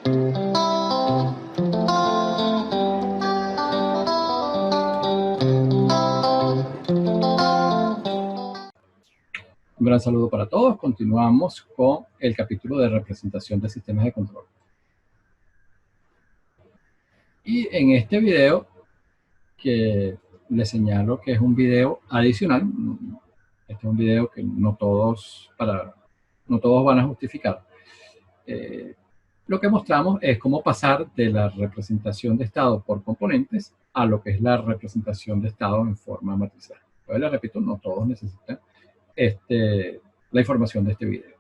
Un gran saludo para todos. Continuamos con el capítulo de representación de sistemas de control. Y en este video, que les señalo que es un video adicional, este es un video que no todos van a justificar. Lo que mostramos es cómo pasar de la representación de estado por componentes a lo que es la representación de estado en forma matricial. Pues les repito, no todos necesitan la información de este video.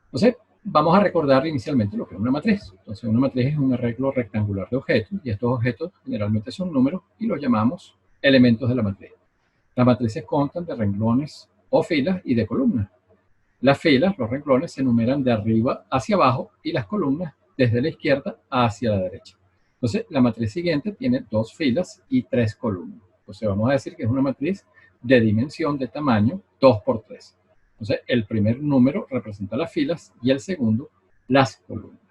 Entonces, vamos a recordar inicialmente lo que es una matriz. Entonces, una matriz es un arreglo rectangular de objetos, y estos objetos generalmente son números y los llamamos elementos de la matriz. Las matrices constan de renglones o filas y de columnas. Las filas, los renglones, se enumeran de arriba hacia abajo y las columnas desde la izquierda hacia la derecha. Entonces, la matriz siguiente tiene 2 filas y 3 columnas. Entonces, vamos a decir que es una matriz de dimensión de tamaño 2 por 3. Entonces, el primer número representa las filas y el segundo las columnas.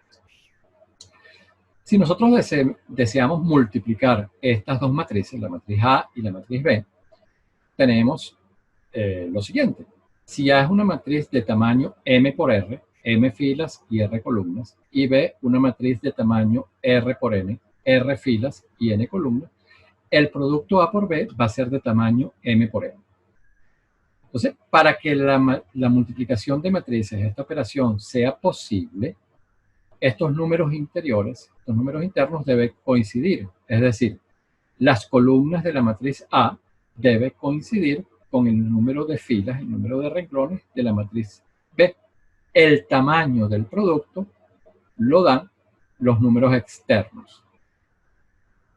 Si nosotros deseamos multiplicar estas dos matrices, la matriz A y la matriz B, tenemos lo siguiente. Si A es una matriz de tamaño M por R, M filas y R columnas, y B una matriz de tamaño R por N, R filas y N columnas, el producto A por B va a ser de tamaño M por N. Entonces, para que la multiplicación de matrices, esta operación, sea posible, estos números interiores, estos números internos deben coincidir. Es decir, las columnas de la matriz A deben coincidir con el número de filas, el número de renglones de la matriz B. El tamaño del producto lo dan los números externos.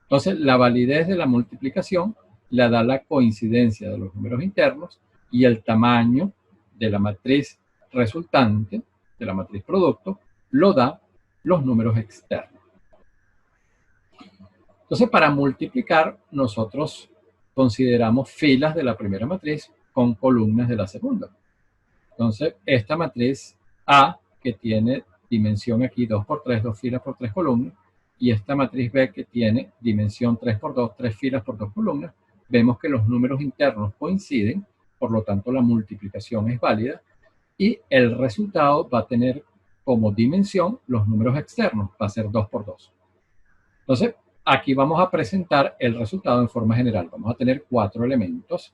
Entonces, la validez de la multiplicación la da la coincidencia de los números internos, y el tamaño de la matriz resultante, de la matriz producto, lo da los números externos. Entonces, para multiplicar, nosotros consideramos filas de la primera matriz con columnas de la segunda. Entonces, esta matriz A, que tiene dimensión aquí 2 por 3, 2 filas por 3 columnas, y esta matriz B, que tiene dimensión 3 por 2, 3 filas por 2 columnas, vemos que los números internos coinciden, por lo tanto la multiplicación es válida, y el resultado va a tener como dimensión los números externos, va a ser 2 por 2. Entonces, aquí vamos a presentar el resultado en forma general. Vamos a tener 4 elementos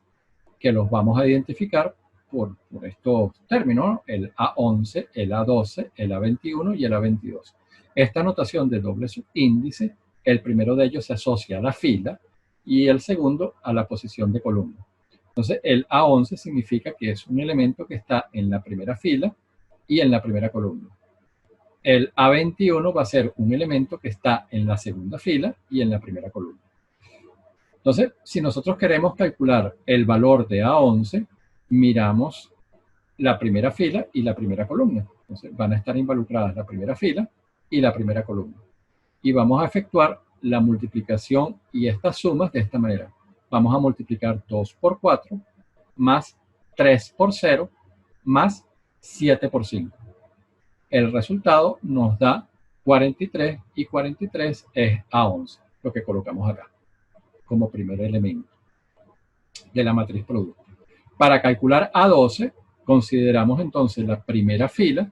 que los vamos a identificar por estos términos, ¿no? El A11, el A12, el A21 y el A22. Esta notación de doble subíndice, el primero de ellos se asocia a la fila y el segundo a la posición de columna. Entonces, el A11 significa que es un elemento que está en la primera fila y en la primera columna. El A21 va a ser un elemento que está en la segunda fila y en la primera columna. Entonces, si nosotros queremos calcular el valor de A11, miramos la primera fila y la primera columna. Entonces, van a estar involucradas la primera fila y la primera columna. Y vamos a efectuar la multiplicación y estas sumas de esta manera. Vamos a multiplicar 2 por 4 más 3 por 0 más 7 por 5. El resultado nos da 43 y 43 es A11, lo que colocamos acá como primer elemento de la matriz producto. Para calcular A12, consideramos entonces la primera fila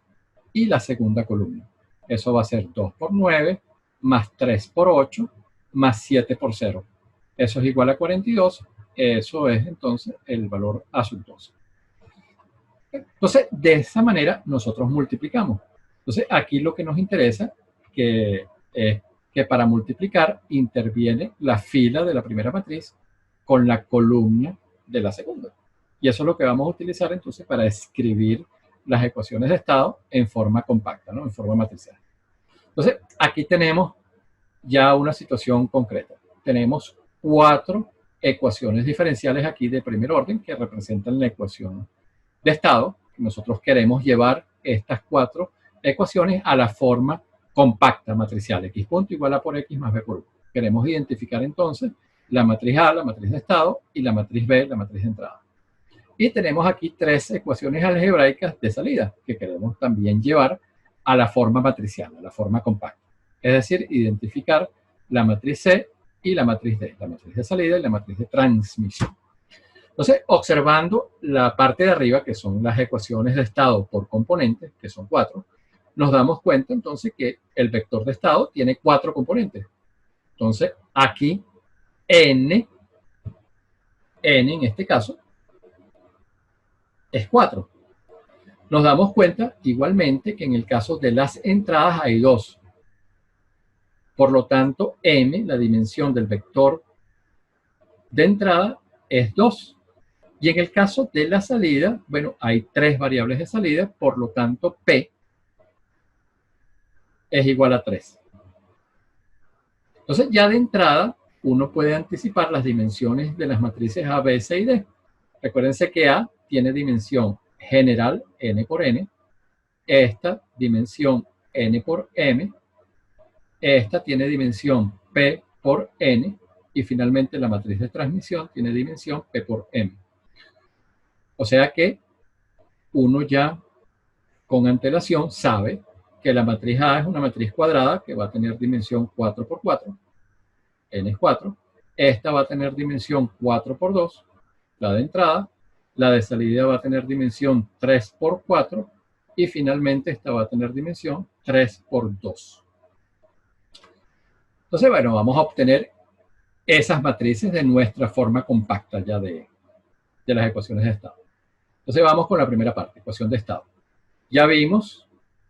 y la segunda columna. Eso va a ser 2 por 9 más 3 por 8 más 7 por 0. Eso es igual a 42. Eso es entonces el valor A12. Entonces, de esa manera nosotros multiplicamos. Entonces, aquí lo que nos interesa es que para multiplicar interviene la fila de la primera matriz con la columna de la segunda. Y eso es lo que vamos a utilizar entonces para escribir las ecuaciones de estado en forma compacta, ¿no? En forma matricial. Entonces, aquí tenemos ya una situación concreta. Tenemos 4 ecuaciones diferenciales aquí de primer orden que representan la ecuación de estado. Nosotros queremos llevar estas 4 ecuaciones a la forma compacta matricial, x punto igual a por x más b por 1. Queremos identificar entonces la matriz A, la matriz de estado, y la matriz B, la matriz de entrada. Y tenemos aquí 3 ecuaciones algebraicas de salida que queremos también llevar a la forma matricial, a la forma compacta. Es decir, identificar la matriz C y la matriz D, la matriz de salida y la matriz de transmisión. Entonces, observando la parte de arriba, que son las ecuaciones de estado por componentes, que son 4, nos damos cuenta entonces que el vector de estado tiene 4 componentes. Entonces, aquí n en este caso es 4. Nos damos cuenta igualmente que en el caso de las entradas hay 2. Por lo tanto, m, la dimensión del vector de entrada, es 2. Y en el caso de la salida, bueno, hay 3 variables de salida, por lo tanto, P es igual a 3. Entonces, ya de entrada, uno puede anticipar las dimensiones de las matrices A, B, C y D. Recuérdense que A tiene dimensión general, n por n. Esta dimensión n por m. Esta tiene dimensión P por n. Y finalmente la matriz de transmisión tiene dimensión P por m. O sea que uno ya con antelación sabe que la matriz A es una matriz cuadrada que va a tener dimensión 4 por 4, n es 4. Esta va a tener dimensión 4 por 2, la de entrada. La de salida va a tener dimensión 3 por 4 y finalmente esta va a tener dimensión 3 por 2. Entonces, bueno, vamos a obtener esas matrices de nuestra forma compacta ya de las ecuaciones de estado. Entonces vamos con la primera parte, ecuación de estado. Ya vimos,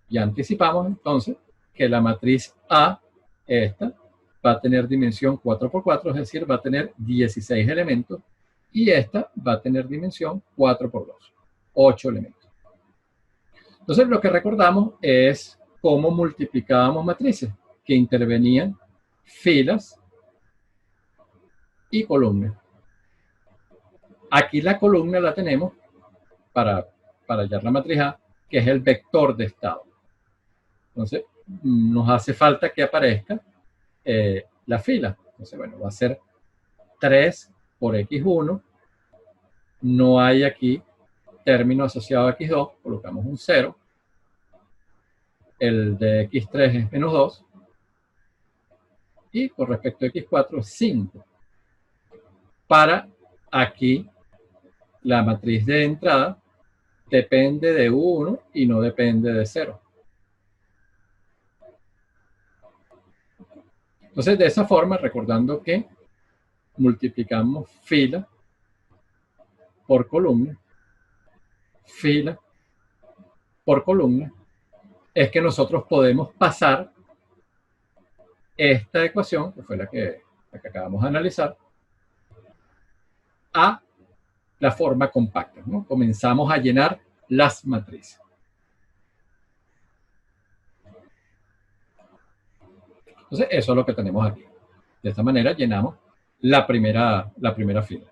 ya anticipamos entonces que la matriz A, esta, va a tener dimensión 4 por 4, es decir, va a tener 16 elementos, y esta va a tener dimensión 4 por 2, 8 elementos. Entonces lo que recordamos es cómo multiplicábamos matrices, que intervenían filas y columnas. Aquí la columna la tenemos para hallar la matriz A, que es el vector de estado. Entonces, nos hace falta que aparezca la fila. Entonces, bueno, va a ser 3 por x1. No hay aquí término asociado a x2, colocamos un 0. El de x3 es menos 2. Y con respecto a x4 es 5. Para aquí, la matriz de entrada depende de 1 y no depende de 0. Entonces, de esa forma, recordando que multiplicamos fila por columna, fila por columna, es que nosotros podemos pasar esta ecuación, que fue la que acabamos de analizar, a la forma compacta, ¿no? Comenzamos a llenar las matrices. Entonces, eso es lo que tenemos aquí. De esta manera llenamos la primera fila.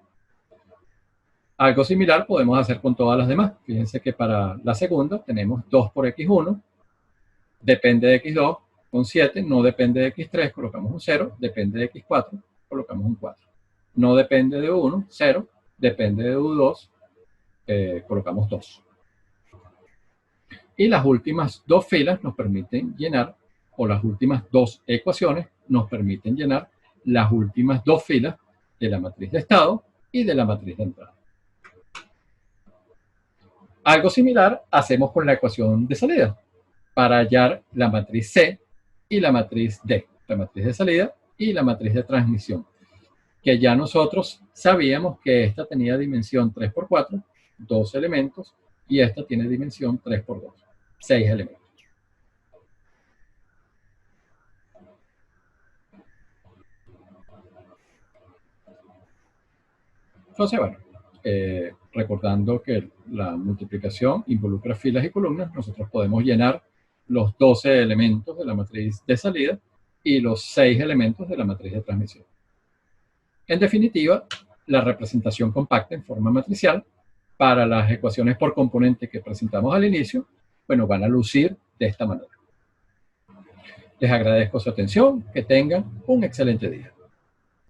Algo similar podemos hacer con todas las demás. Fíjense que para la segunda tenemos 2 por x1, depende de x2, con 7, no depende de x3, colocamos un 0, depende de x4, colocamos un 4. No depende de 1, 0, depende de u2, colocamos 2. Y las últimas 2 filas nos permiten llenar, o las últimas 2 ecuaciones nos permiten llenar las últimas 2 filas de la matriz de estado y de la matriz de entrada. Algo similar hacemos con la ecuación de salida para hallar la matriz C y la matriz D, la matriz de salida y la matriz de transmisión, que ya nosotros sabíamos que esta tenía dimensión 3 por 4, 2 elementos, y esta tiene dimensión 3 por 2, 6 elementos. Entonces, bueno, recordando que la multiplicación involucra filas y columnas, nosotros podemos llenar los 12 elementos de la matriz de salida y los 6 elementos de la matriz de transmisión. En definitiva, la representación compacta en forma matricial para las ecuaciones por componente que presentamos al inicio, bueno, van a lucir de esta manera. Les agradezco su atención, que tengan un excelente día.